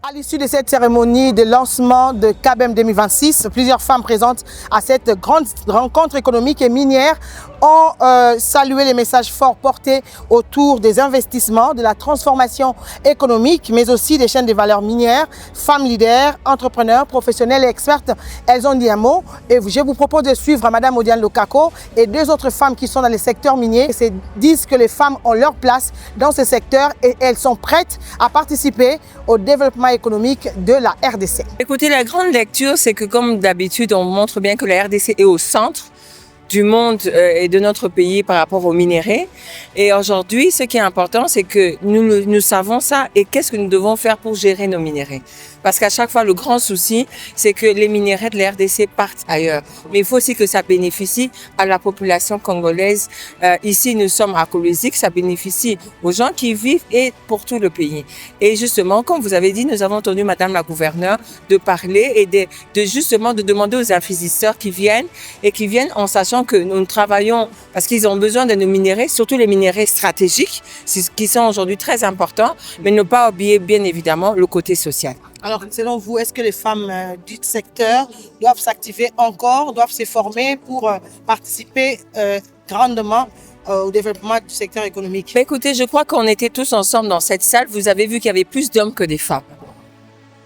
À l'issue de cette cérémonie de lancement de CABEM 2026, plusieurs femmes présentes à cette grande rencontre économique et minière ont salué les messages forts portés autour des investissements, de la transformation économique, mais aussi des chaînes de valeur minières. Femmes leaders, entrepreneurs, professionnels et expertes, elles ont dit un mot. Et je vous propose de suivre Madame Odiane Lokako et deux autres femmes qui sont dans les secteurs miniers. Elles disent que les femmes ont leur place dans ce secteur et elles sont prêtes à participer au développement économique de la RDC. Écoutez, la grande lecture, c'est que comme d'habitude, on montre bien que la RDC est au centre du monde et de notre pays par rapport aux minéraux. Et aujourd'hui, ce qui est important, c'est que nous savons ça et qu'est-ce que nous devons faire pour gérer nos minéraux. Parce qu'à chaque fois, le grand souci, c'est que les minéraux de la RDC partent ailleurs. Mais il faut aussi que ça bénéficie à la population congolaise. Ici, nous sommes à Kolwezi, que ça bénéficie aux gens qui vivent et pour tout le pays. Et justement, comme vous avez dit, nous avons entendu Madame la gouverneure de parler et de demander aux investisseurs qui viennent en sachant que nous travaillons parce qu'ils ont besoin de nos minéraux, surtout les minéraux stratégiques, qui sont aujourd'hui très importants, mais ne pas oublier bien évidemment le côté social. Alors, selon vous, est-ce que les femmes du secteur doivent s'activer encore, doivent se former pour participer grandement au développement du secteur économique? Écoutez, je crois qu'on était tous ensemble dans cette salle. Vous avez vu qu'il y avait plus d'hommes que des femmes.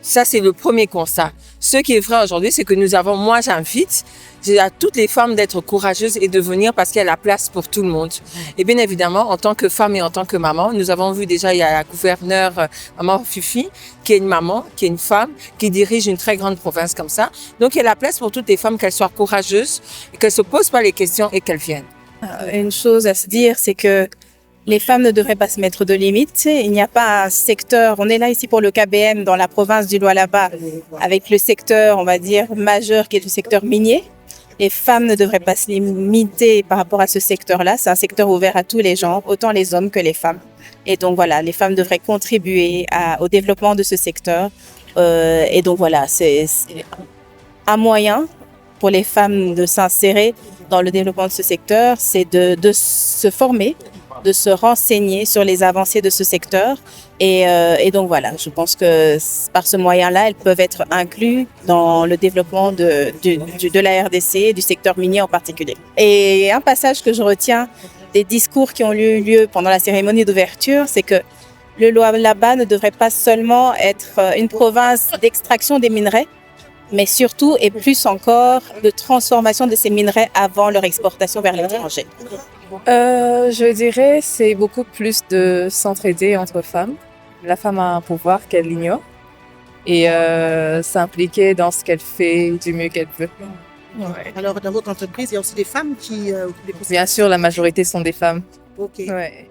Ça, c'est le premier constat. Ce qui est vrai aujourd'hui, c'est que moi, j'invite à toutes les femmes d'être courageuses et de venir parce qu'il y a la place pour tout le monde. Et bien évidemment, en tant que femme et en tant que maman, nous avons vu déjà, il y a la gouverneure, maman Fifi, qui est une maman, qui est une femme, qui dirige une très grande province comme ça. Donc, il y a la place pour toutes les femmes, qu'elles soient courageuses, qu'elles se posent pas les questions et qu'elles viennent. Une chose à se dire, c'est que les femmes ne devraient pas se mettre de limites. Il n'y a pas un secteur. On est là ici pour le KBM dans la province du Lualaba avec le secteur, on va dire, majeur qui est le secteur minier. Les femmes ne devraient pas se limiter par rapport à ce secteur-là. C'est un secteur ouvert à tous les genres, autant les hommes que les femmes. Et donc voilà, les femmes devraient contribuer au développement de ce secteur. Et donc voilà, c'est un moyen pour les femmes de s'insérer dans le développement de ce secteur, c'est de se former, de se renseigner sur les avancées de ce secteur. Et donc voilà, je pense que par ce moyen-là, elles peuvent être incluses dans le développement de la RDC et du secteur minier en particulier. Et un passage que je retiens des discours qui ont eu lieu pendant la cérémonie d'ouverture, c'est que le Lualaba ne devrait pas seulement être une province d'extraction des minerais, mais surtout et plus encore de transformation de ces minerais avant leur exportation vers l'étranger. Je dirais c'est beaucoup plus de s'entraider entre femmes. La femme a un pouvoir qu'elle ignore et s'impliquer dans ce qu'elle fait du mieux qu'elle peut. Ouais. Alors, dans votre entreprise, il y a aussi des femmes qui... Bien sûr, la majorité sont des femmes. Ok. Ouais.